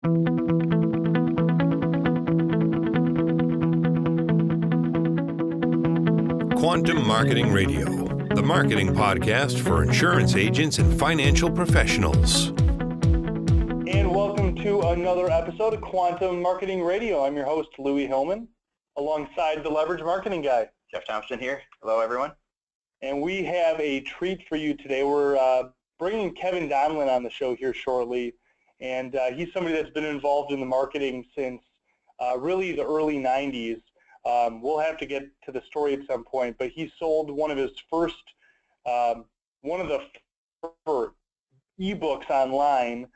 Quantum Marketing Radio, the marketing podcast for insurance agents and financial professionals. And welcome to another episode of Quantum Marketing Radio. I'm your host, Louie Hillman, alongside the Leverage Marketing Guy. Jeff Thompson here. Hello, everyone. And we have a treat for you today. We're bringing Kevin Donlin on the show here shortly. And he's somebody that's been involved in the marketing since really the early 90s. We'll have to get to the story at some point, but he sold one of the first ebooks online,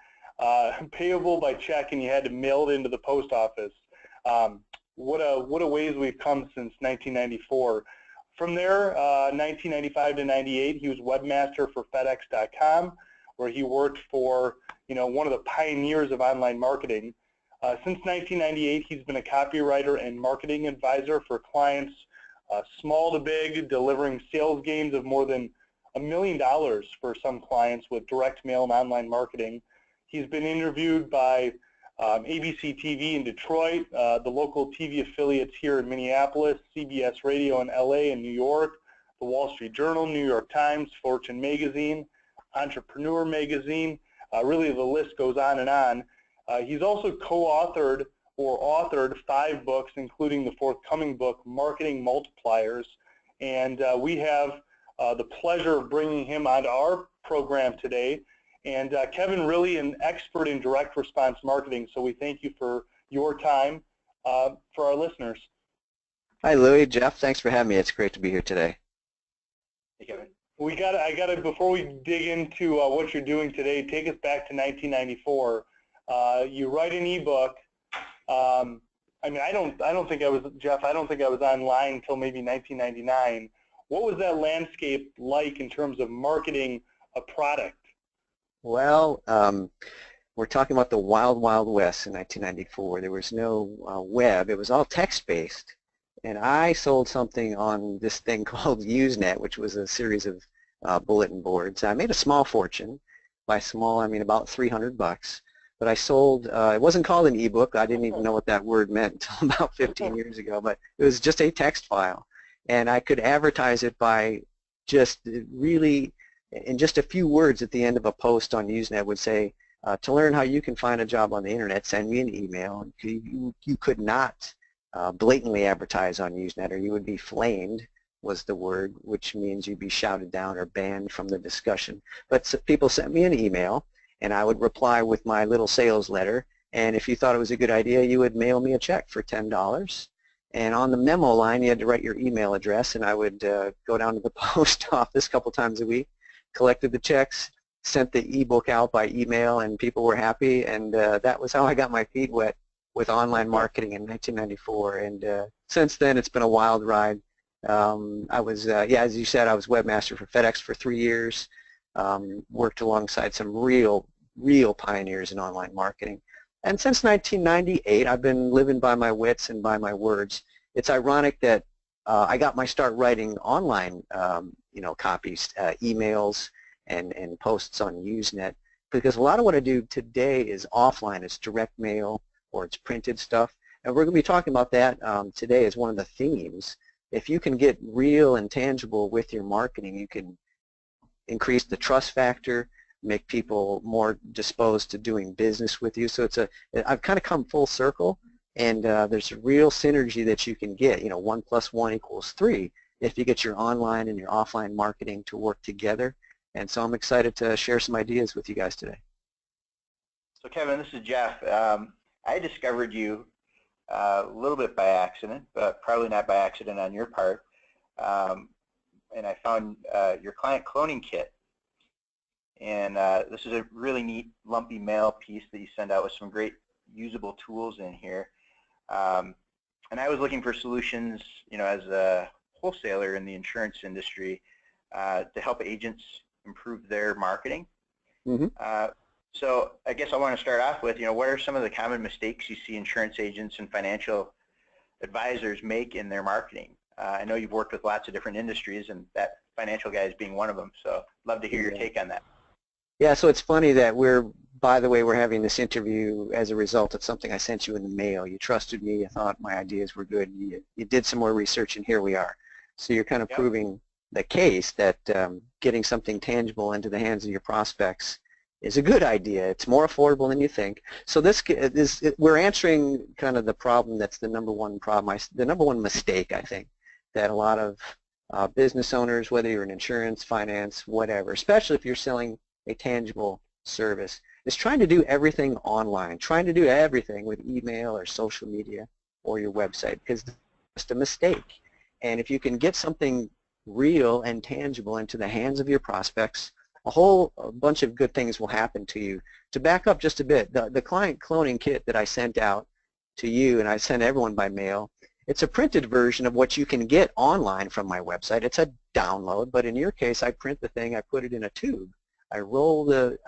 payable by check, and you had to mail it into the post office. What a ways we've come since 1994. From there, 1995 to 98, he was webmaster for FedEx.com, where he worked for one of the pioneers of online marketing. Since 1998, he's been a copywriter and marketing advisor for clients small to big, delivering sales gains of more than $1 million for some clients with direct mail and online marketing. He's been interviewed by ABC TV in Detroit, the local TV affiliates here in Minneapolis, CBS Radio in LA and New York, the Wall Street Journal, New York Times, Fortune Magazine, Entrepreneur Magazine. Really, the list goes on and on. He's also co-authored or authored 5 books, including the forthcoming book, Marketing Multipliers. And we have the pleasure of bringing him onto our program today. And Kevin, really an expert in direct response marketing, so we thank you for your time for our listeners. Hi, Louie. Jeff, thanks for having me. It's great to be here today. Hey, Kevin. I got to, before we dig into what you're doing today, take us back to 1994. You write an ebook. I don't think I was, Jeff, I don't think I was online until maybe 1999. What was that landscape like in terms of marketing a product? Well, we're talking about the wild, wild west in 1994. There was no web. It was all text-based. And I sold something on this thing called Usenet, which was a series of bulletin boards. I made a small fortune. By small, I mean about $300. But I sold, it wasn't called an ebook. I didn't even know what that word meant until about 15 years ago. But it was just a text file. And I could advertise it by just really, in just a few words at the end of a post on Usenet would say, to learn how you can find a job on the internet, send me an email. You could not blatantly advertise on Usenet, or you would be flamed, was the word, which means you'd be shouted down or banned from the discussion. But people sent me an email, and I would reply with my little sales letter, and if you thought it was a good idea, you would mail me a check for $10. And on the memo line, you had to write your email address, and I would go down to the post office a couple times a week, collected the checks, sent the ebook out by email, and people were happy, and that was how I got my feet wet with online marketing in 1994. And since then, it's been a wild ride. I was, as you said, I was webmaster for FedEx for 3 years, worked alongside some real pioneers in online marketing. And since 1998, I've been living by my wits and by my words. It's ironic that I got my start writing online, copies, emails, and posts on Usenet, because a lot of what I do today is offline. It's direct mail or it's printed stuff. And we're going to be talking about that today as one of the themes. If you can get real and tangible with your marketing, you can increase the trust factor, make people more disposed to doing business with you. So I've kind of come full circle, and there's a real synergy that you can get. 1 + 1 = 3 if you get your online and your offline marketing to work together. And so I'm excited to share some ideas with you guys today. So Kevin, this is Jeff. I discovered you a little bit by accident, but probably not by accident on your part. And I found your client cloning kit. And this is a really neat lumpy mail piece that you send out with some great usable tools in here. And I was looking for solutions, as a wholesaler in the insurance industry to help agents improve their marketing. Mm-hmm. So I guess I want to start off with, what are some of the common mistakes you see insurance agents and financial advisors make in their marketing? I know you've worked with lots of different industries, and that financial guy is being one of them. So love to hear your take on that. Yeah, so it's funny that we're by the way, we're having this interview as a result of something I sent you in the mail. You trusted me. You thought my ideas were good. You did some more research, and here we are. So you're kind of proving the case that getting something tangible into the hands of your prospects is a good idea. It's more affordable than you think. So we're answering kind of the problem that's the number one problem, the number one mistake, I think, that a lot of business owners, whether you're in insurance, finance, whatever, especially if you're selling a tangible service, is trying to do everything online, trying to do everything with email or social media or your website, because it's just a mistake. And if you can get something real and tangible into the hands of your prospects, a whole bunch of good things will happen to you. To back up just a bit, the client cloning kit that I sent out to you, and I sent everyone by mail, it's a printed version of what you can get online from my website. It's a download, but in your case, I print the thing, I put it in a tube. I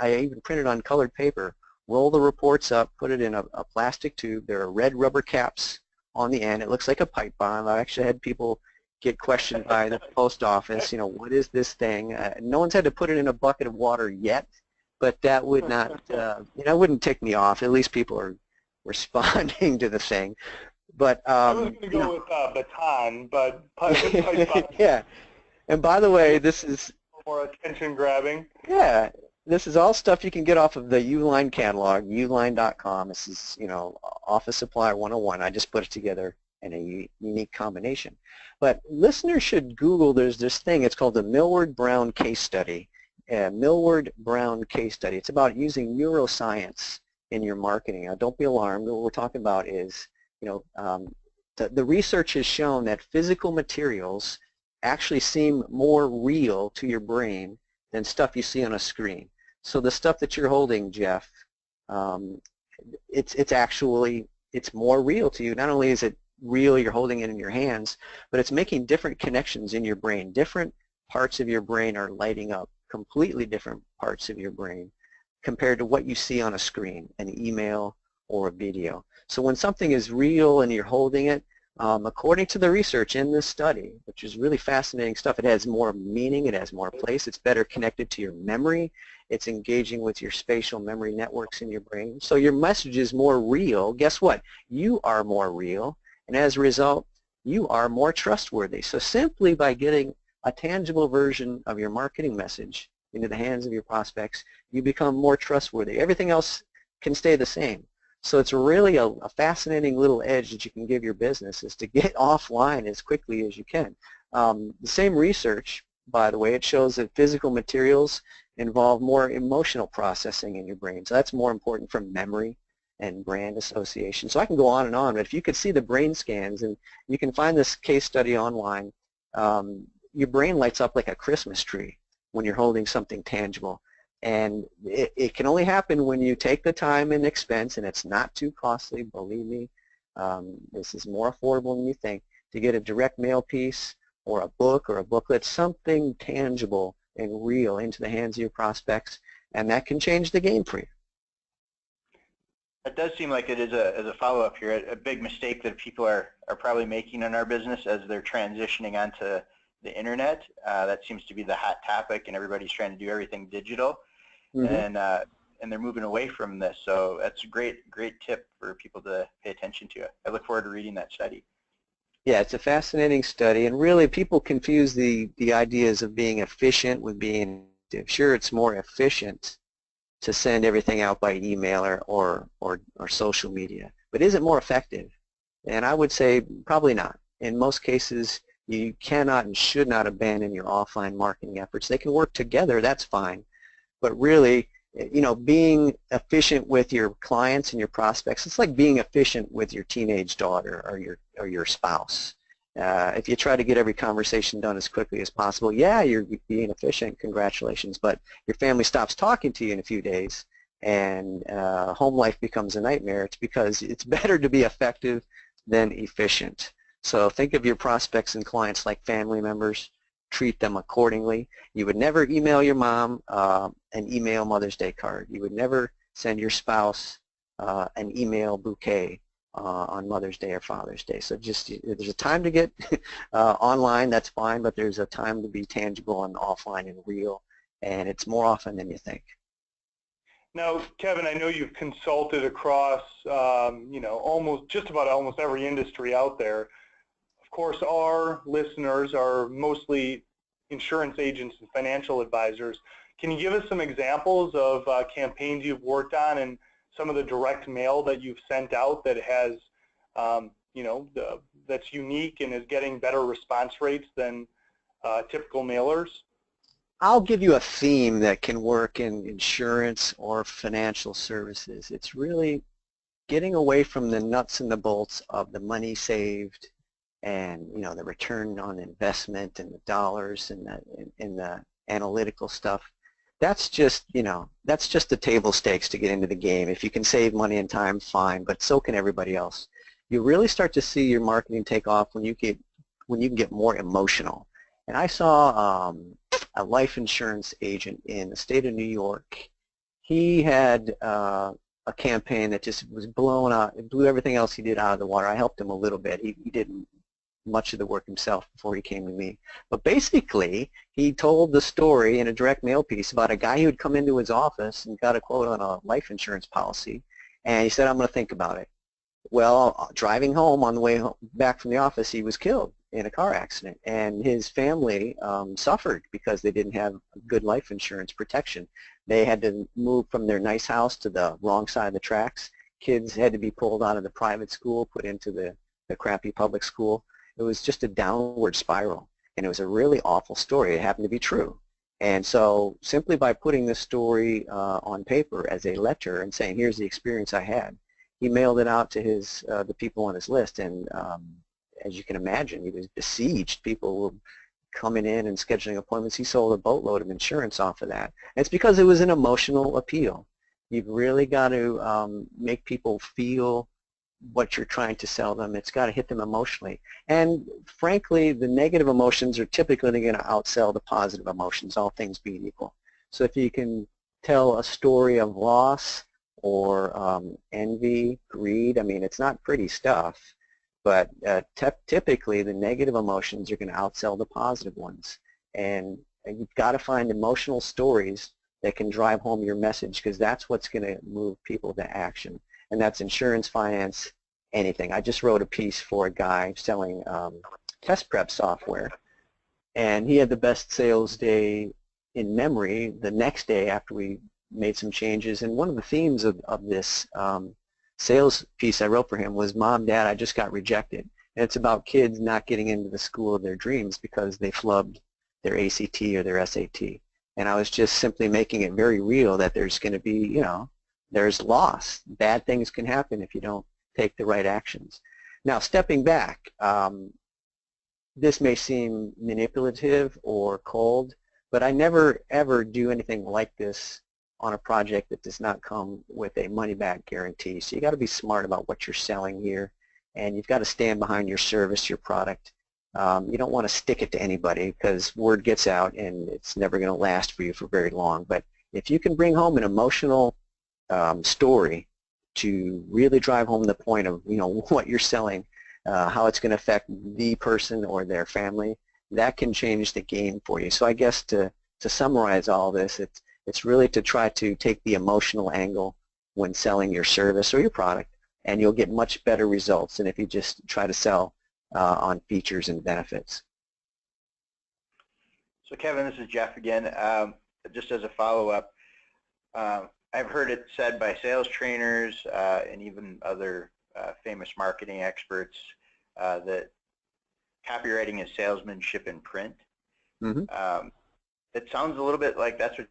even printed on colored paper, roll the reports up, put it in a plastic tube. There are red rubber caps on the end. It looks like a pipe bomb. I actually had people get questioned by the post office, what is this thing? No one's had to put it in a bucket of water yet, but that would not, wouldn't tick me off. At least people are responding to the thing. But I was going to go with baton, but pipe yeah. And by the way, this is more attention grabbing. Yeah, this is all stuff you can get off of the Uline catalog, uline.com. This is, Office Supply 101. I just put it together in a unique combination. But listeners should Google, there's this thing, it's called the Millward-Brown case study. Millward-Brown case study. It's about using neuroscience in your marketing. Now, don't be alarmed. What we're talking about is, the research has shown that physical materials actually seem more real to your brain than stuff you see on a screen. So the stuff that you're holding, Jeff, it's more real to you. Not only is it real, you're holding it in your hands, but it's making different connections in your brain. Different parts of your brain are lighting up, completely different parts of your brain compared to what you see on a screen, an email or a video. So when something is real and you're holding it, according to the research in this study, which is really fascinating stuff, it has more meaning, it has more place, it's better connected to your memory, it's engaging with your spatial memory networks in your brain. So your message is more real. Guess what? You are more real, and as a result, you are more trustworthy. So simply by getting a tangible version of your marketing message into the hands of your prospects, you become more trustworthy. Everything else can stay the same. So it's really a fascinating little edge that you can give your business, is to get offline as quickly as you can. The same research, by the way, it shows that physical materials involve more emotional processing in your brain. So that's more important for memory and brand association. So I can go on, but if you could see the brain scans, and you can find this case study online, your brain lights up like a Christmas tree when you're holding something tangible. And it can only happen when you take the time and expense, and it's not too costly, believe me. This is more affordable than you think, to get a direct mail piece or a book or a booklet, something tangible and real into the hands of your prospects, and that can change the game for you. It does seem like it is as a follow-up here, a big mistake that people are probably making in our business as they're transitioning onto the internet. That seems to be the hot topic, and everybody's trying to do everything digital. Mm-hmm. And they're moving away from this. So that's a great tip for people to pay attention to. I look forward to reading that study. Yeah, it's a fascinating study, and really people confuse the ideas of being efficient with being effective. Sure, it's more efficient to send everything out by email or social media, but is it more effective? And I would say probably not. In most cases, you cannot and should not abandon your offline marketing efforts. They can work together, that's fine. But really, being efficient with your clients and your prospects, it's like being efficient with your teenage daughter or your spouse. If you try to get every conversation done as quickly as possible, yeah, you're being efficient, congratulations, but your family stops talking to you in a few days, and home life becomes a nightmare. It's because it's better to be effective than efficient. So think of your prospects and clients like family members. Treat them accordingly. You would never email your mom an email Mother's Day card. You would never send your spouse an email bouquet on Mother's Day or Father's Day. So just, there's a time to get online, that's fine, but there's a time to be tangible and offline and real, and it's more often than you think. Now, Kevin, I know you've consulted across, just about almost every industry out there. Of course, our listeners are mostly insurance agents and financial advisors. Can you give us some examples of campaigns you've worked on and some of the direct mail that you've sent out that has, that's unique and is getting better response rates than typical mailers? I'll give you a theme that can work in insurance or financial services. It's really getting away from the nuts and the bolts of the money saved and the return on investment and the dollars and the analytical stuff. That's just the table stakes to get into the game. If you can save money and time, fine, but so can everybody else. You really start to see your marketing take off when you can get more emotional. And I saw a life insurance agent in the state of New York. He had a campaign that just was blown out. It blew everything else he did out of the water. I helped him a little bit. He did much of the work himself before he came to me. But basically, he told the story in a direct mail piece about a guy who had come into his office and got a quote on a life insurance policy, and he said, "I'm going to think about it." Well, driving home on the way back from the office, he was killed in a car accident, and his family suffered because they didn't have good life insurance protection. They had to move from their nice house to the wrong side of the tracks. Kids had to be pulled out of the private school, put into the crappy public school. It was just a downward spiral, and it was a really awful story. It happened to be true. And so simply by putting this story on paper as a letter and saying, here's the experience I had, he mailed it out to the people on his list, and as you can imagine, he was besieged. People were coming in and scheduling appointments. He sold a boatload of insurance off of that. And it's because it was an emotional appeal. You've really got to make people feel what you're trying to sell them. It's got to hit them emotionally. And frankly, the negative emotions are typically going to outsell the positive emotions, all things being equal. So if you can tell a story of loss or envy, greed, I mean, it's not pretty stuff. But typically, the negative emotions are going to outsell the positive ones. And you've got to find emotional stories that can drive home your message, because that's what's going to move people to action. And that's insurance, finance, anything. I just wrote a piece for a guy selling test prep software. And he had the best sales day in memory the next day after we made some changes. And one of the themes of this sales piece I wrote for him was, Mom, Dad, I just got rejected. And it's about kids not getting into the school of their dreams because they flubbed their ACT or their SAT. And I was just simply making it very real that there's going to be, there's loss. Bad things can happen if you don't take the right actions. Now, stepping back, this may seem manipulative or cold, but I never, ever do anything like this on a project that does not come with a money-back guarantee. So you got to be smart about what you're selling here, and you've got to stand behind your service, your product. You don't want to stick it to anybody because word gets out and it's never going to last for you for very long. But if you can bring home an emotional story to really drive home the point of what you're selling, how it's going to affect the person or their family, that can change the game for you. So I guess to summarize all this, it's really to try to take the emotional angle when selling your service or your product, and you'll get much better results than if you just try to sell on features and benefits. So Kevin, this is Jeff again. Just as a follow-up, I've heard it said by sales trainers and even other famous marketing experts that copywriting is salesmanship in print. Mm-hmm. It sounds a little bit like that's what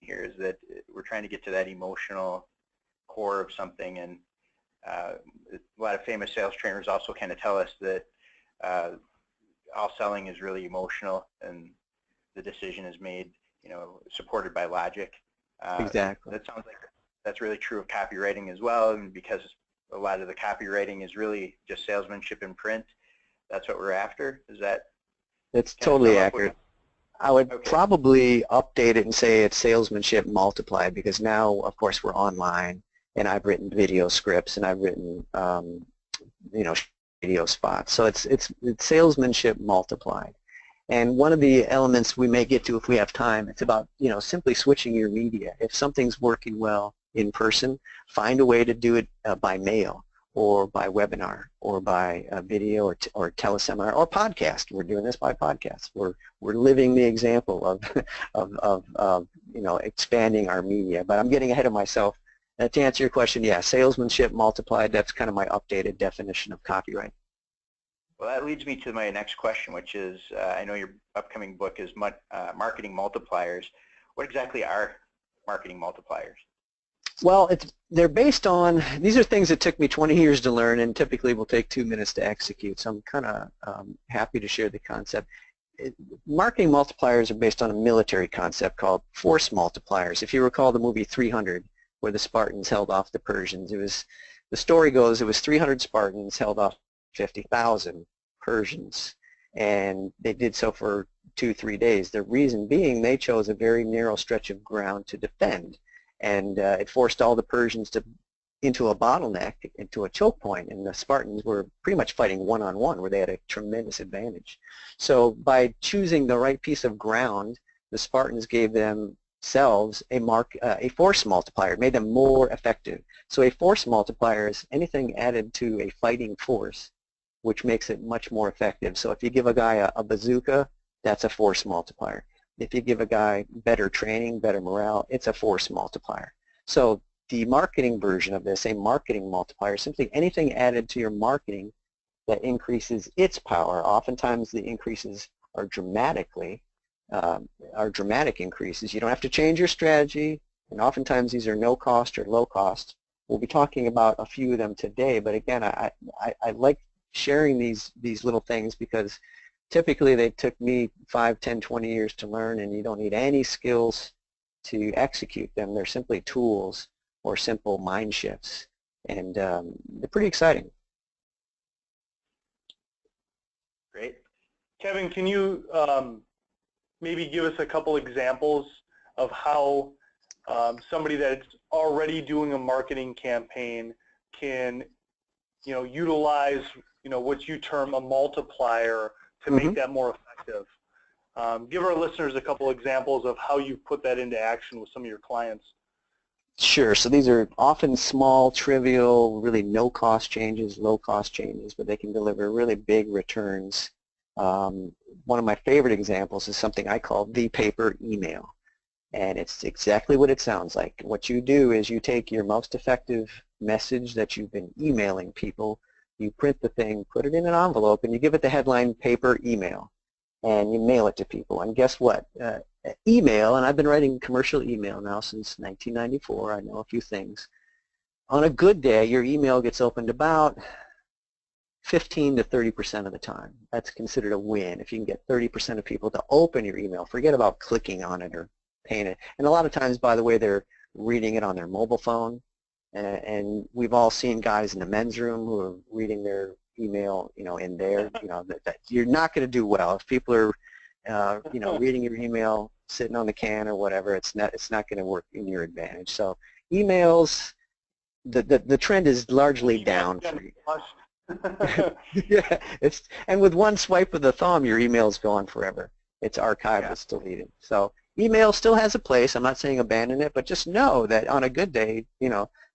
here is, that we're trying to get to that emotional core of something, and a lot of famous sales trainers also kind of tell us that all selling is really emotional, and the decision is made, supported by logic. Exactly. That sounds like that's really true of copywriting as well, and because a lot of the copywriting is really just salesmanship in print, that's what we're after. Is that? It's totally accurate. I would probably update it and say it's salesmanship multiplied, because now, of course, we're online, and I've written video scripts, and I've written, video spots. So it's salesmanship multiplied. And one of the elements we may get to if we have time, it's about, simply switching your media. If something's working well in person, find a way to do it by mail or by webinar or by video or teleseminar or podcast. We're doing this by podcast. We're living the example of expanding our media. But I'm getting ahead of myself. To answer your question, yeah, salesmanship multiplied, that's kind of my updated definition of copyright. Well, that leads me to my next question, which is, I know your upcoming book is Marketing Multipliers. What exactly are marketing multipliers? Well, they're based on, these are things that took me 20 years to learn and typically will take 2 minutes to execute, so I'm kind of happy to share the concept. Marketing multipliers are based on a military concept called force multipliers. If you recall the movie 300, where the Spartans held off the Persians, the story goes it was 300 Spartans held off 50,000 Persians, and they did so for 2-3 days. The reason being they chose a very narrow stretch of ground to defend, and it forced all the Persians into a bottleneck, into a choke point, and the Spartans were pretty much fighting one-on-one where they had a tremendous advantage. So by choosing the right piece of ground, the Spartans gave themselves a force multiplier. It made them more effective. So a force multiplier is anything added to a fighting force which makes it much more effective. So if you give a guy a bazooka, that's a force multiplier. If you give a guy better training, better morale, it's a force multiplier. So the marketing version of this, a marketing multiplier, simply anything added to your marketing that increases its power. Oftentimes the increases are dramatic increases. You don't have to change your strategy, and oftentimes these are no cost or low cost. We'll be talking about a few of them today, but again, I like sharing these little things because typically they took me 5, 10, 20 years to learn, and you don't need any skills to execute them. They're simply tools or simple mind shifts, and they're pretty exciting. Great. Kevin, can you maybe give us a couple examples of how somebody that's already doing a marketing campaign can, utilize, what you term a multiplier to make that more effective? Give our listeners a couple examples of how you put that into action with some of your clients. Sure. So these are often small, trivial, really no-cost changes, low-cost changes, but they can deliver really big returns. One of my favorite examples is something I call the paper email, and it's exactly what it sounds like. What you do is you take your most effective message that you've been emailing people, you print the thing, put it in an envelope, and you give it the headline paper email, and you mail it to people. And guess what? Email, and I've been writing commercial email now since 1994. I know a few things. On a good day, your email gets opened about 15 to 30% of the time. That's considered a win. If you can get 30% of people to open your email, forget about clicking on it or paying it. And a lot of times, by the way, they're reading it on their mobile phone. And we've all seen guys in the men's room who are reading their email, in there. That you're not going to do well if people are, reading your email sitting on the can or whatever. It's not going to work in your advantage. So emails, the trend is largely down for you. Yeah, and with one swipe of the thumb, your email's gone forever. It's archived, it's deleted. So email still has a place. I'm not saying abandon it, but just know that on a good day,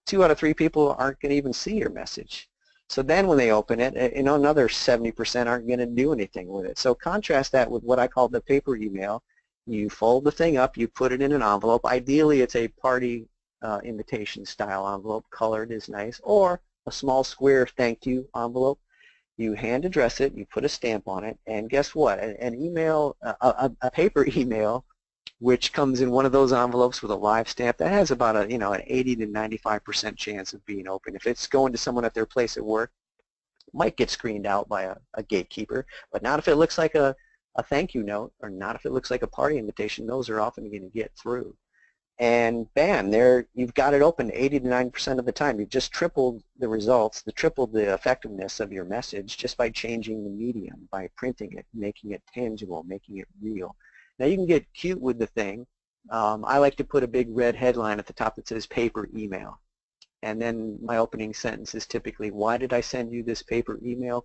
2 out of 3 people aren't going to even see your message. So then when they open it, another 70% aren't going to do anything with it. So contrast that with what I call the paper email. You fold the thing up, you put it in an envelope. Ideally, it's a party invitation style envelope. Colored is nice, or a small square thank you envelope. You hand address it, you put a stamp on it, and guess what? An email, a paper email, which comes in one of those envelopes with a live stamp, that has about an 80 to 95% chance of being open. If it's going to someone at their place at work, it might get screened out by a gatekeeper, but not if it looks like a thank you note, or not if it looks like a party invitation. Those are often going to get through. And bam, there you've got it open 80 to 90% of the time. You've just tripled the results, tripled the effectiveness of your message just by changing the medium, by printing it, making it tangible, making it real. Now you can get cute with the thing. I like to put a big red headline at the top that says paper email. And then my opening sentence is typically, why did I send you this paper email? ?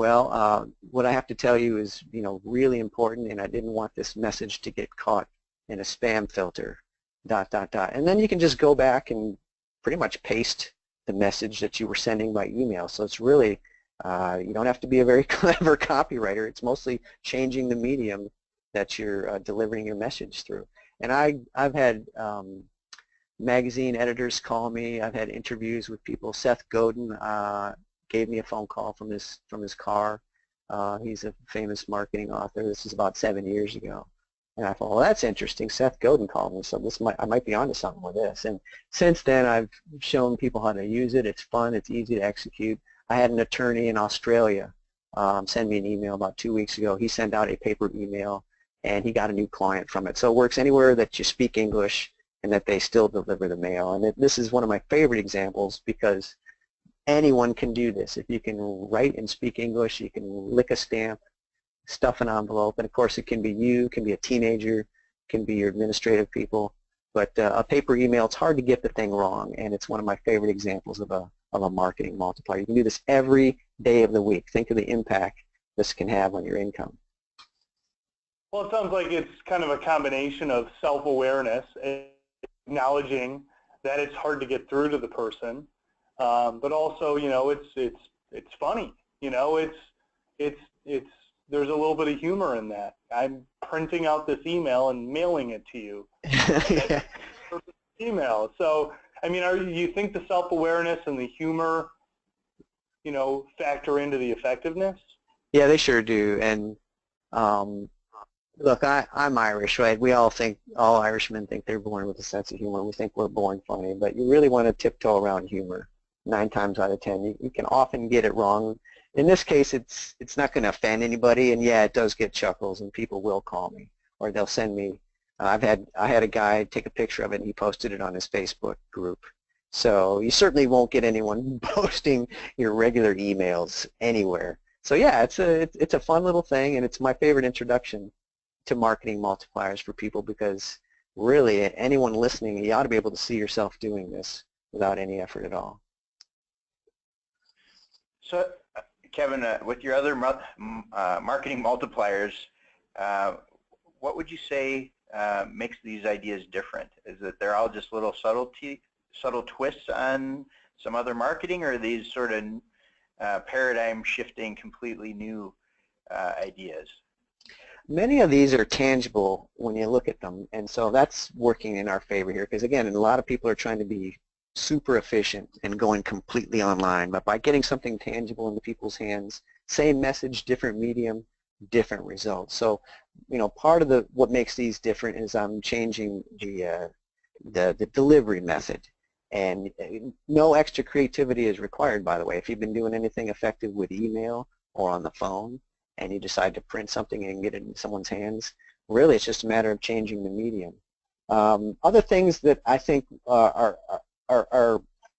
Well, what I have to tell you is, really important, and I didn't want this message to get caught in a spam filter, ... And then you can just go back and pretty much paste the message that you were sending by email. So it's really, you don't have to be a very clever copywriter. It's mostly changing the medium that you're delivering your message through. And I've had magazine editors call me. I've had interviews with people. Seth Godin gave me a phone call from his car. He's a famous marketing author. This is about 7 years ago. And I thought, well, that's interesting. Seth Godin called me, so I might be onto something with this. And since then, I've shown people how to use it. It's fun. It's easy to execute. I had an attorney in Australia send me an email about 2 weeks ago. He sent out a paper email, and he got a new client from it. So it works anywhere that you speak English and that they still deliver the mail. And this is one of my favorite examples because anyone can do this. If you can write and speak English, you can lick a stamp, stuff an envelope, and of course it can be you, it can be a teenager, it can be your administrative people. But a paper email, it's hard to get the thing wrong, and it's one of my favorite examples of a marketing multiplier. You can do this every day of the week. Think of the impact this can have on your income. Well, it sounds like it's kind of a combination of self-awareness, acknowledging that it's hard to get through to the person, but also, it's funny. There's a little bit of humor in that. I'm printing out this email and mailing it to you. Yeah. Email. So, you think the self-awareness and the humor, factor into the effectiveness? Yeah, they sure do. And look, I'm Irish, right? We all Irishmen think they're born with a sense of humor. We think we're born funny, but you really want to tiptoe around humor. 9 times out of 10, you can often get it wrong. In this case, it's not going to offend anybody, and yeah, it does get chuckles, and people will call me, or they'll send me. I had a guy take a picture of it, and he posted it on his Facebook group. So you certainly won't get anyone posting your regular emails anywhere. So yeah, it's a fun little thing, and it's my favorite introduction to marketing multipliers for people because really anyone listening, you ought to be able to see yourself doing this without any effort at all. So, Kevin, with your other marketing multipliers, what would you say makes these ideas different? Is it they're all just little subtle twists on some other marketing, or are these sort of paradigm-shifting, completely new ideas? Many of these are tangible when you look at them, and so that's working in our favor here because, again, a lot of people are trying to be super efficient and going completely online, but by getting something tangible into people's hands, same message, different medium, different results. So, part of what makes these different is I'm changing the delivery method, and no extra creativity is required, by the way. If you've been doing anything effective with email or on the phone and you decide to print something and get it in someone's hands, really it's just a matter of changing the medium. Other things that I think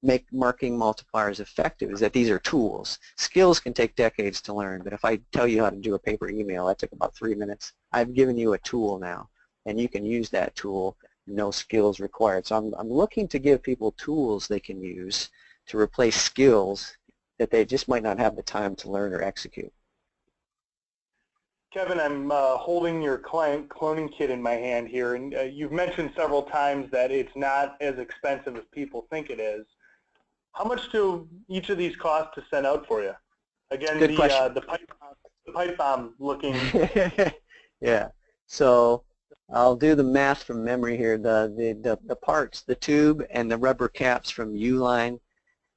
make marketing multipliers effective is that these are tools. Skills can take decades to learn, but if I tell you how to do a paper email, that took about 3 minutes. I've given you a tool now, and you can use that tool, no skills required. So I'm looking to give people tools they can use to replace skills that they just might not have the time to learn or execute. Kevin, I'm holding your client cloning kit in my hand here, and you've mentioned several times that it's not as expensive as people think it is. How much do each of these cost to send out for you? Again, the pipe bomb looking. Yeah. So I'll do the math from memory here. The parts, the tube, and the rubber caps from Uline,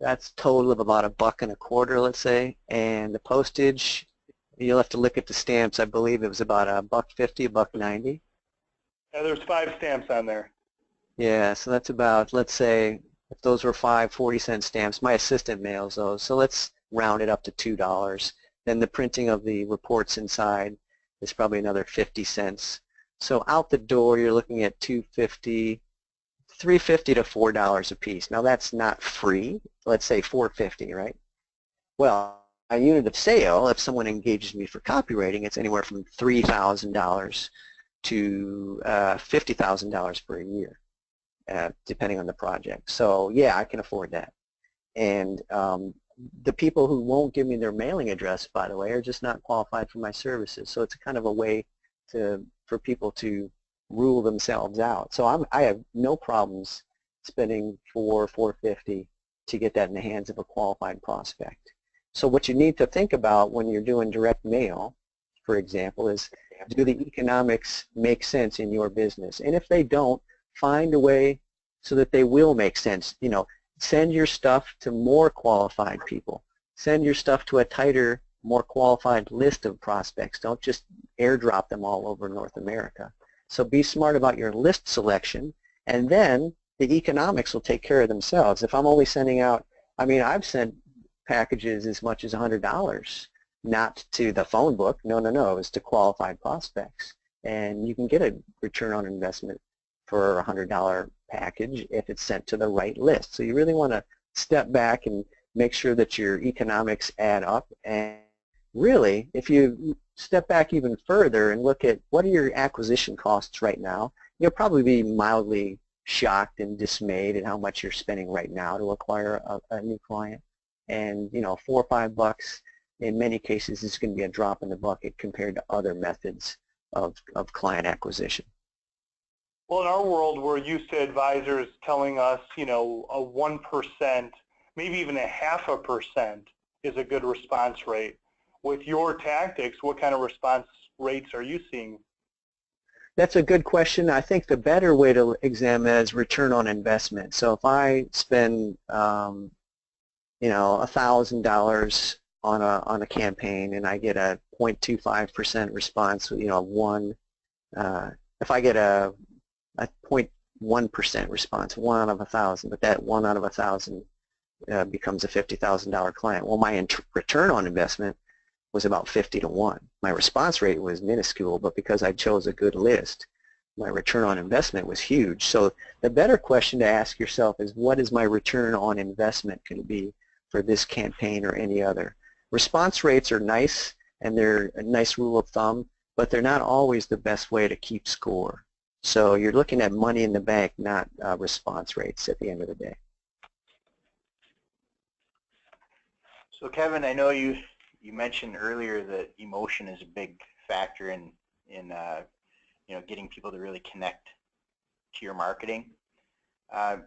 that's total of about $1.25, let's say, and the postage. You'll have to look at the stamps. I believe it was about $1.50, $1.90. Yeah, there's 5 stamps on there. Yeah, so that's about, let's say, if those were 5 40-cent stamps, my assistant mails those, so let's round it up to $2. Then the printing of the reports inside is probably another 50 cents. So out the door, you're looking at $2.50, $3.50 to $4 a piece. Now that's not free. Let's say $4.50, right? Well, a unit of sale, if someone engages me for copywriting, it's anywhere from $3,000 to $50,000 per year, depending on the project. So yeah, I can afford that. And the people who won't give me their mailing address, by the way, are just not qualified for my services. So it's kind of a way for people to rule themselves out. So I have no problems spending $450 to get that in the hands of a qualified prospect. So what you need to think about when you're doing direct mail, for example, is do the economics make sense in your business? And if they don't, find a way so that they will make sense. You know, send your stuff to more qualified people. Send your stuff to a tighter, more qualified list of prospects. Don't just airdrop them all over North America. So be smart about your list selection, and then the economics will take care of themselves. If I'm only sending out, I mean, I've sent packages as much as $100, not to the phone book. No, it's to qualified prospects. And you can get a return on investment for a $100 package if it's sent to the right list. So you really want to step back and make sure that your economics add up. And really, if you step back even further and look at what are your acquisition costs right now, you'll probably be mildly shocked and dismayed at how much you're spending right now to acquire a new client. And, you know, $4 or $5 in many cases is going to be a drop in the bucket compared to other methods of client acquisition. Well, in our world, we're used to advisors telling us, you know, a 1%, maybe even a 0.5% is a good response rate. With your tactics, what kind of response rates are you seeing? That's a good question. I think the better way to examine that is return on investment. So if I spend, you know, $1,000 on a campaign and I get a 0.25% response, you know, if I get a 0.1% response, 1 out of 1,000, but that 1 out of 1,000 becomes a $50,000 client. Well, my return on investment was about 50 to 1. My response rate was minuscule, but because I chose a good list, my return on investment was huge. So the better question to ask yourself is, what is my return on investment going to be for this campaign or any other? Response rates are nice, and they're a nice rule of thumb, but they're not always the best way to keep score. So you're looking at money in the bank, not response rates at the end of the day. So Kevin, I know you mentioned earlier that emotion is a big factor in you know, getting people to really connect to your marketing. And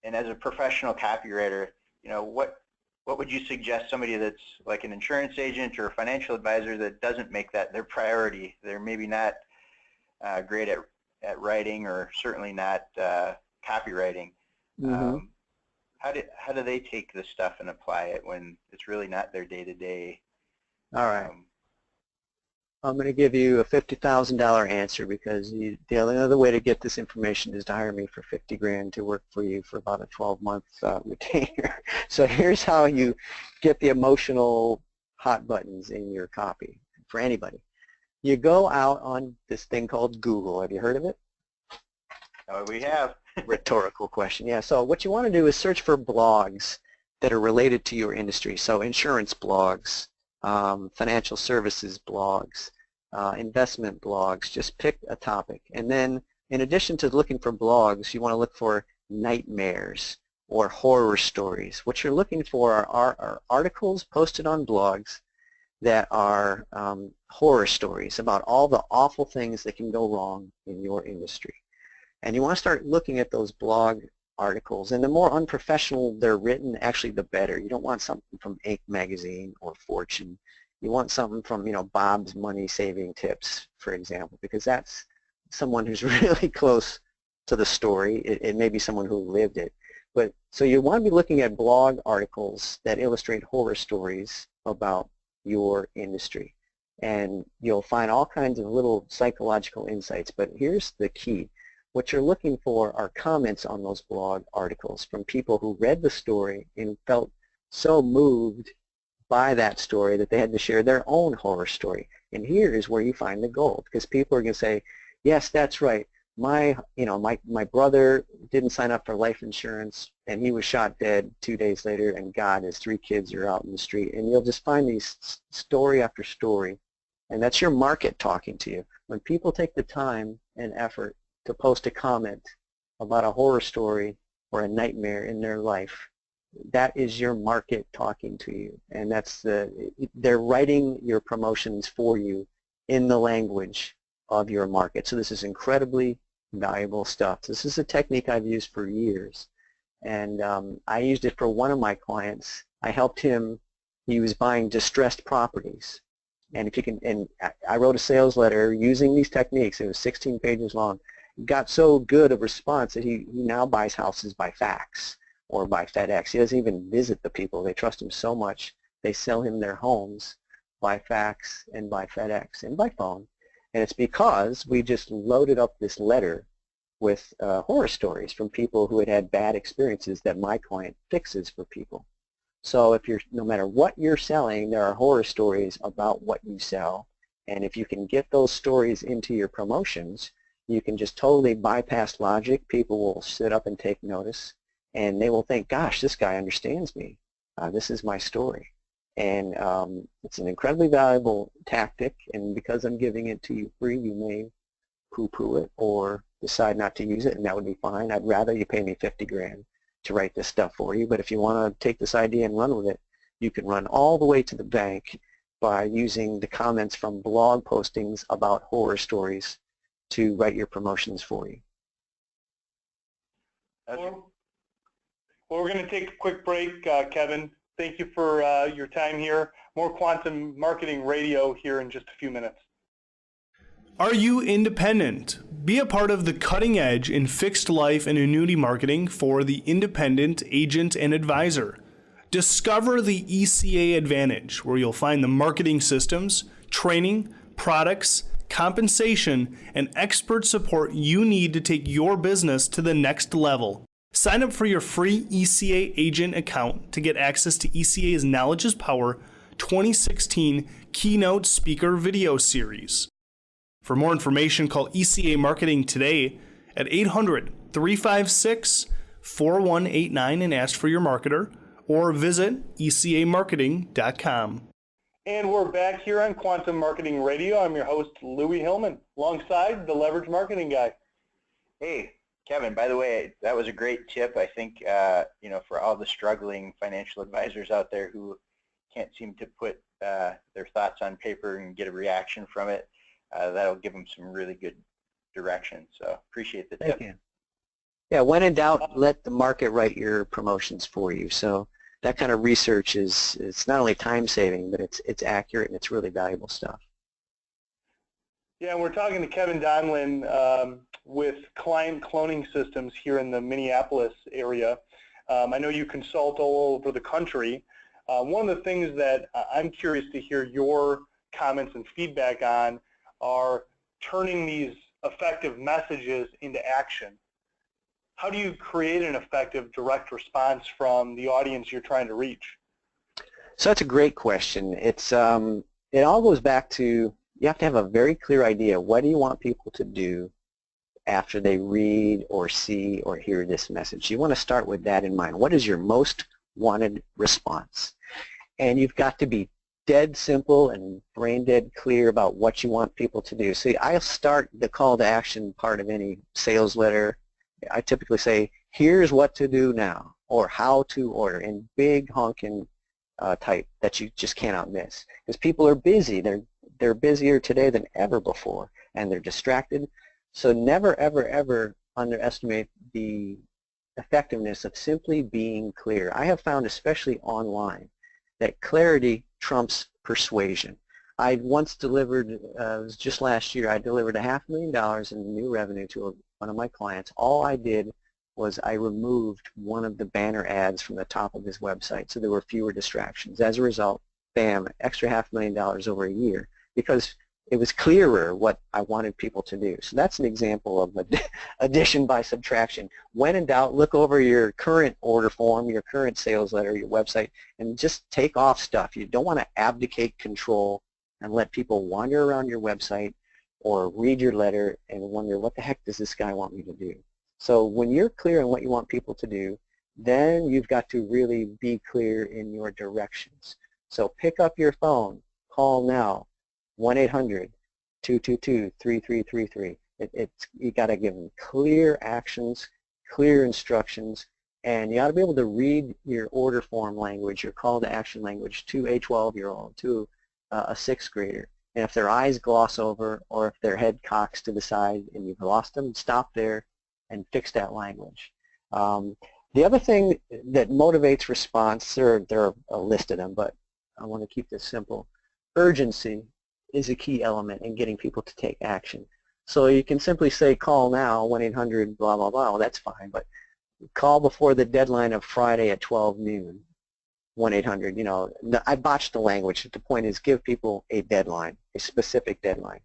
as a professional copywriter, you know, what would you suggest somebody that's like an insurance agent or a financial advisor that doesn't make that their priority? They're maybe not great at writing, or certainly not copywriting. Mm-hmm. How do they take this stuff and apply it when it's really not their day-to-day? All right. I'm going to give you a $50,000 answer, because the only other way to get this information is to hire me for 50 grand to work for you for about a 12-month retainer. So here's how you get the emotional hot buttons in your copy for anybody. You go out on this thing called Google. Have you heard of it? Oh, we have. Rhetorical question. Yeah. So what you want to do is search for blogs that are related to your industry. So insurance blogs, financial services blogs, investment blogs. Just pick a topic. And then in addition to looking for blogs, you want to look for nightmares or horror stories. What you're looking for are articles posted on blogs that are horror stories about all the awful things that can go wrong in your industry. And you want to start looking at those blog articles, and the more unprofessional they're written, actually the better. You don't want something from Inc. magazine or Fortune. You want something from, you know, Bob's Money Saving Tips, for example, because that's someone who's really close to the story. It may be someone who lived it. But so you want to be looking at blog articles that illustrate horror stories about your industry. And you'll find all kinds of little psychological insights. But here's the key. What you're looking for are comments on those blog articles from people who read the story and felt so moved by that story that they had to share their own horror story. And here is where you find the gold, because people are going to say, yes, that's right. My brother didn't sign up for life insurance, and he was shot dead 2 days later, and God, his 3 kids are out in the street. And you'll just find these story after story, and that's your market talking to you. When people take the time and effort to post a comment about a horror story or a nightmare in their life, that is your market talking to you, and they're writing your promotions for you in the language of your market. So this is incredibly valuable stuff. This is a technique I've used for years, and I used it for one of my clients. I helped him. He was buying distressed properties, and I wrote a sales letter using these techniques. It was 16 pages long. It got so good of response that he now buys houses by fax or by FedEx. He doesn't even visit the people. They trust him so much. They sell him their homes by fax and by FedEx and by phone. And it's because we just loaded up this letter with horror stories from people who had had bad experiences that my client fixes for people. So no matter what you're selling, there are horror stories about what you sell. And if you can get those stories into your promotions, you can just totally bypass logic. People will sit up and take notice, and they will think, gosh, this guy understands me. This is my story. And it's an incredibly valuable tactic, and because I'm giving it to you free, you may poo-poo it or decide not to use it, and that would be fine. I'd rather you pay me 50 grand to write this stuff for you, but if you want to take this idea and run with it, you can run all the way to the bank by using the comments from blog postings about horror stories to write your promotions for you. Well, we're going to take a quick break, Kevin. Thank you for your time here. More Quantum Marketing Radio here in just a few minutes. Are you independent? Be a part of the cutting edge in fixed life and annuity marketing for the independent agent and advisor. Discover the ECA Advantage, where you'll find the marketing systems, training, products, compensation, and expert support you need to take your business to the next level. Sign up for your free ECA agent account to get access to ECA's Knowledge is Power 2016 Keynote Speaker Video Series. For more information, call ECA Marketing today at 800-356-4189 and ask for your marketer, or visit ecamarketing.com. And we're back here on Quantum Marketing Radio. I'm your host, Louie Hillman, alongside the Leverage Marketing Guy. Hey, Kevin, by the way, that was a great tip. I think, for all the struggling financial advisors out there who can't seem to put their thoughts on paper and get a reaction from it, that'll give them some really good direction. So appreciate the tip. Thank you. Yeah, when in doubt, let the market write your promotions for you. So that kind of research it's not only time saving, but it's accurate and it's really valuable stuff. Yeah, and we're talking to Kevin Donlin with Client Cloning Systems here in the Minneapolis area. I know you consult all over the country. One of the things that I'm curious to hear your comments and feedback on are turning these effective messages into action. How do you create an effective direct response from the audience you're trying to reach? So that's a great question. It all goes back to, you have to have a very clear idea. What do you want people to do after they read or see or hear this message? You want to start with that in mind. What is your most wanted response? And you've got to be dead simple and brain dead clear about what you want people to do. So I'll start the call to action part of any sales letter. I typically say, here's what to do now, or how to order, in big honking type that you just cannot miss. Because people are busy. They're busier today than ever before, and they're distracted. So never, ever, ever underestimate the effectiveness of simply being clear. I have found, especially online, that clarity trumps persuasion. I once delivered, it was just last year, I delivered $500,000 in new revenue to one of my clients. All I did was I removed one of the banner ads from the top of his website, so there were fewer distractions. As a result, bam, extra $500,000 over a year, because it was clearer what I wanted people to do. So that's an example of addition by subtraction. When in doubt, look over your current order form, your current sales letter, your website, and just take off stuff. You don't want to abdicate control and let people wander around your website or read your letter and wonder, what the heck does this guy want me to do? So when you're clear on what you want people to do, then you've got to really be clear in your directions. So pick up your phone, call now, 1-800-222-3333. You got to give them clear actions, clear instructions, And you ought to be able to read your order form language, your call to action language to a 12-year-old, to a 6th grader. And if their eyes gloss over or if their head cocks to the side and you've lost them, stop there and fix that language. The other thing that motivates response, there are a list of them, but I want to keep this simple. Urgency is a key element in getting people to take action. So you can simply say, call now, 1-800, blah, blah, blah. Well, that's fine, but call before the deadline of Friday at 12 noon, 1-800. You know, I botched the language. The point is give people a deadline, a specific deadline.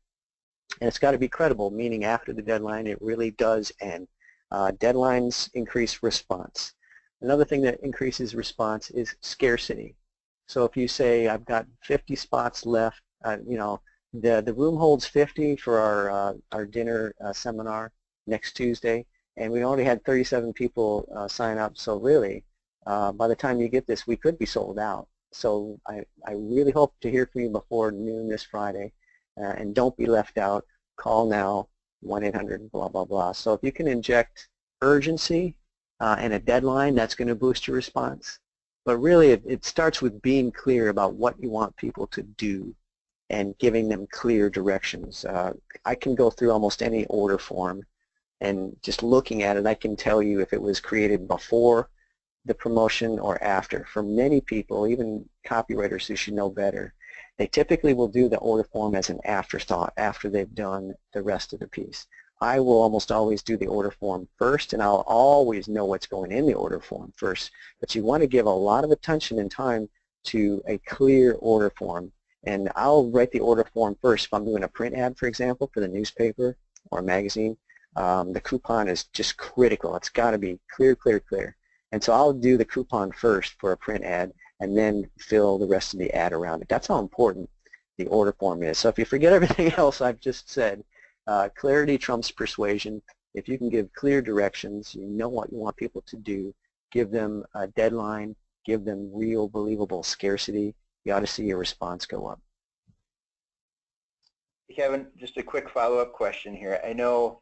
And it's got to be credible, meaning after the deadline it really does end. Deadlines increase response. Another thing that increases response is scarcity. So if you say, I've got 50 spots left, you know, the room holds 50 for our dinner seminar next Tuesday, and we only had 37 people sign up, so really, by the time you get this, we could be sold out. So I really hope to hear from you before noon this Friday, and don't be left out. Call now, 1-800, blah, blah, blah. So if you can inject urgency and a deadline, that's going to boost your response. But really, it starts with being clear about what you want people to do and giving them clear directions. I can go through almost any order form, and just looking at it, I can tell you if it was created before the promotion or after. For many people, even copywriters who should know better, they typically will do the order form as an afterthought after they've done the rest of the piece. I will almost always do the order form first, and I'll always know what's going in the order form first. But you want to give a lot of attention and time to a clear order form. And I'll write the order form first. If I'm doing a print ad, for example, for the newspaper or a magazine, the coupon is just critical. It's got to be clear, clear, clear. And so I'll do the coupon first for a print ad and then fill the rest of the ad around it. That's how important the order form is. So if you forget everything else I've just said, clarity trumps persuasion. If you can give clear directions, you know what you want people to do, give them a deadline, give them real, believable scarcity, you ought to see your response go up. Kevin, just a quick follow-up question here. I know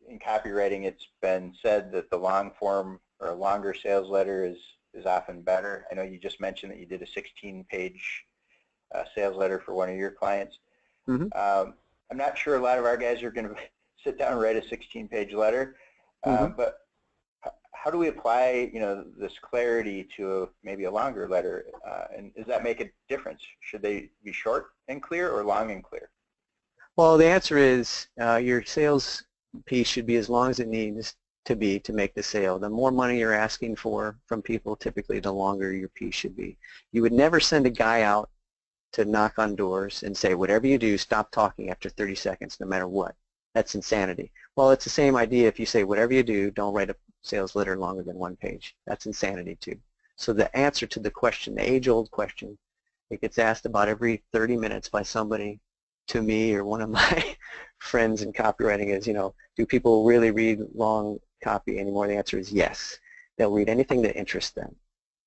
in copywriting it's been said that the long form or a longer sales letter is often better. I know you just mentioned that you did a 16-page sales letter for one of your clients. Mm-hmm. I'm not sure a lot of our guys are going to sit down and write a 16-page letter, but how do we apply, you know, this clarity to maybe a longer letter, and does that make a difference? Should they be short and clear or long and clear? Well, the answer is your sales piece should be as long as it needs to be to make the sale. The more money you're asking for from people, typically the longer your piece should be. You would never send a guy out to knock on doors and say, whatever you do, stop talking after 30 seconds no matter what. That's insanity. Well, it's the same idea if you say, whatever you do, don't write a sales letter longer than 1 page. That's insanity too. So the answer to the question, the age-old question, it gets asked about every 30 minutes by somebody to me or one of my friends in copywriting is, you know, do people really read long copy anymore? The answer is yes. They'll read anything that interests them.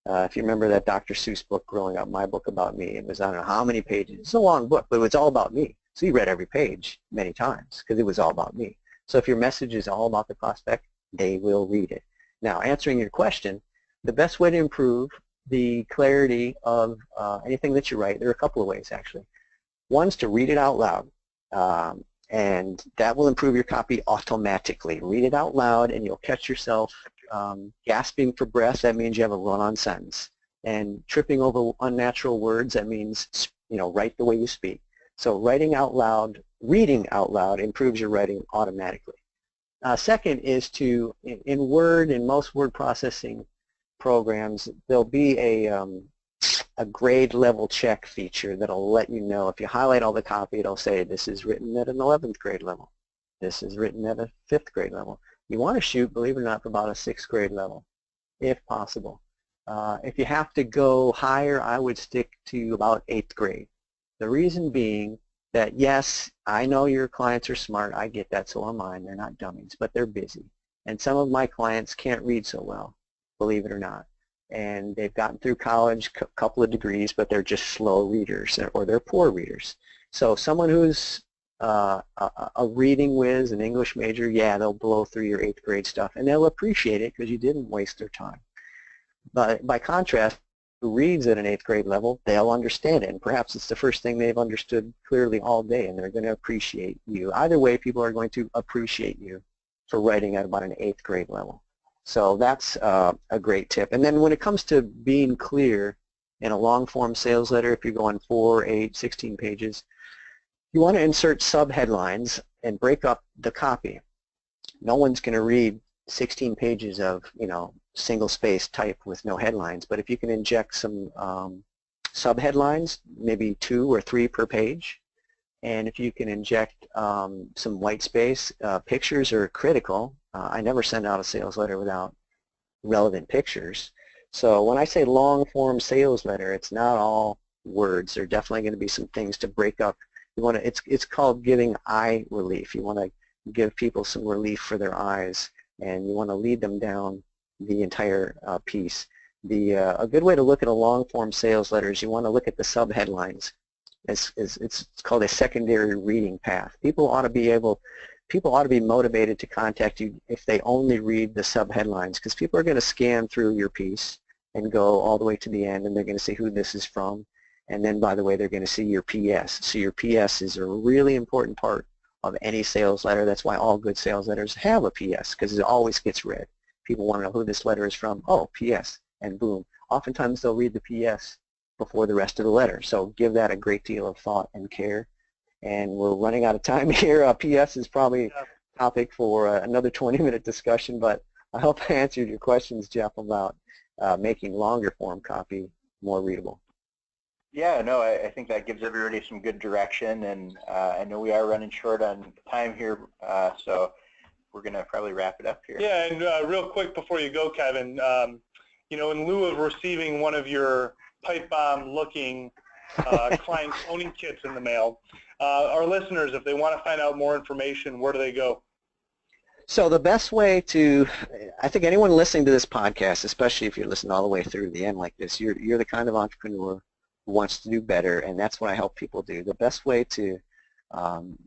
If you remember that Dr. Seuss book growing up, My Book About Me, it was I don't know how many pages. It's a long book, but it was all about me. So you read every page many times because it was all about me. So if your message is all about the prospect, they will read it. Now, answering your question, the best way to improve the clarity of anything that you write, there are a couple of ways actually. One's to read it out loud, and that will improve your copy automatically. Read it out loud and you'll catch yourself gasping for breath. That means you have a run-on sentence. And tripping over unnatural words, that means, you know, write the way you speak. So writing out loud, reading out loud improves your writing automatically. Second is to, in Word, in most word processing programs, there'll be a grade level check feature that'll let you know if you highlight all the copy, it'll say this is written at an 11th grade level. This is written at a 5th grade level. You want to shoot, believe it or not, for about a 6th grade level, if possible. If you have to go higher, I would stick to about 8th grade. The reason being that, yes, I know your clients are smart. I get that, so am mine. They're not dummies, but they're busy. And some of my clients can't read so well, believe it or not. And they've gotten through college, a couple of degrees, but they're just slow readers or they're poor readers. So someone who's a reading whiz, an English major, yeah, they'll blow through your 8th grade stuff, and they'll appreciate it because you didn't waste their time. But by contrast, who reads at an 8th grade level, they'll understand it, and perhaps it's the first thing they've understood clearly all day, and they're going to appreciate you. Either way, people are going to appreciate you for writing at about an 8th grade level. So that's a great tip. And then when it comes to being clear in a long-form sales letter, if you're going 4, 8, 16 pages, you want to insert subheadlines and break up the copy. No one's going to read 16 pages of, single-space type with no headlines, but if you can inject some subheadlines, maybe 2 or 3 per page, and if you can inject some white space, pictures are critical. I never send out a sales letter without relevant pictures. So when I say long-form sales letter, it's not all words. There are definitely going to be some things to break up. You want to, it's called giving eye relief. You want to give people some relief for their eyes, and you want to lead them down the entire piece. A good way to look at a long-form sales letter is you want to look at the subheadlines. It's called a secondary reading path. People ought to be motivated to contact you if they only read the subheadlines, because people are going to scan through your piece and go all the way to the end, and they're going to see who this is from. And then, by the way, they're going to see your PS. So your PS is a really important part of any sales letter. That's why all good sales letters have a PS, because it always gets read. People want to know who this letter is from. Oh, PS, and boom. Oftentimes they'll read the PS before the rest of the letter. So give that a great deal of thought and care. And we're running out of time here. PS is probably a topic for another 20-minute discussion, but I hope I answered your questions, Jeff, about making longer form copy more readable. Yeah, no, I think that gives everybody some good direction, and I know we are running short on time here, so we're going to probably wrap it up here. Yeah, and real quick before you go, Kevin, in lieu of receiving one of your pipe bomb-looking client cloning kits in the mail, our listeners, if they want to find out more information, where do they go? So the best way to, I think anyone listening to this podcast, especially if you're listening all the way through to the end like this, you're the kind of entrepreneur who wants to do better, and that's what I help people do. The best way to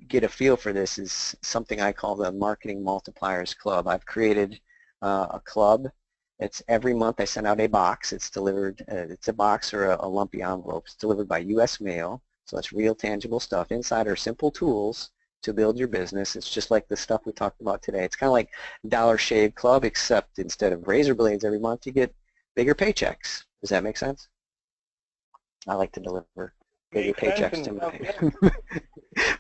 get a feel for this is something I call the Marketing Multipliers Club. I've created a club. It's every month I send out a box. It's delivered, it's a box or a lumpy envelope. It's delivered by U.S. mail, so it's real tangible stuff. Inside are simple tools to build your business. It's just like the stuff we talked about today. It's kind of like Dollar Shave Club, except instead of razor blades every month, you get bigger paychecks. Does that make sense? I like to deliver bigger paychecks to my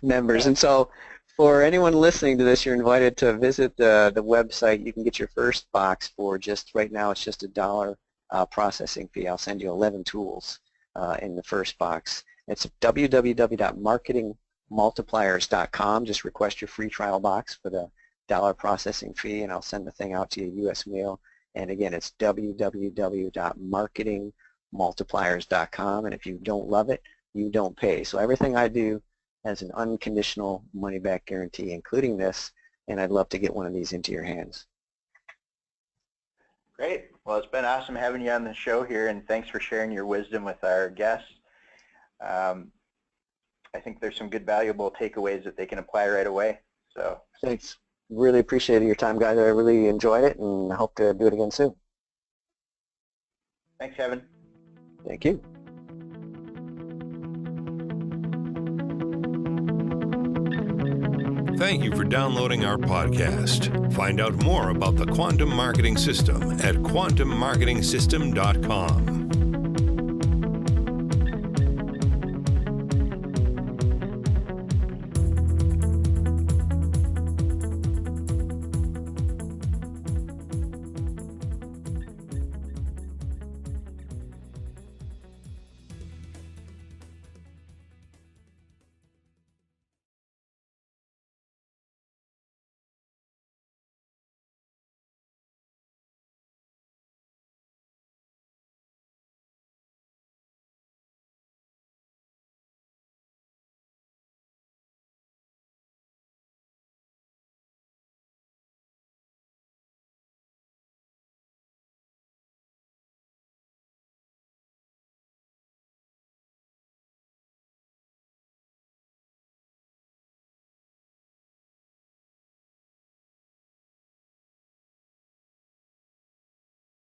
members. And so for anyone listening to this, you're invited to visit the website. You can get your first box for just, right now it's just $1 processing fee. I'll send you 11 tools in the first box. It's www.marketingmultipliers.com. Just request your free trial box for the $1 processing fee, and I'll send the thing out to you U.S. mail. And again, it's www.marketingmultipliers.com, and if you don't love it, you don't pay. So everything I do has an unconditional money-back guarantee, including this, and I'd love to get one of these into your hands. Great. Well, it's been awesome having you on the show here, and thanks for sharing your wisdom with our guests. I think there's some good valuable takeaways that they can apply right away. So thanks. Really appreciated your time, guys. I really enjoyed it, and I hope to do it again soon. Thanks, Kevin. Thank you. Thank you for downloading our podcast. Find out more about the Quantum Marketing System at quantummarketingsystem.com.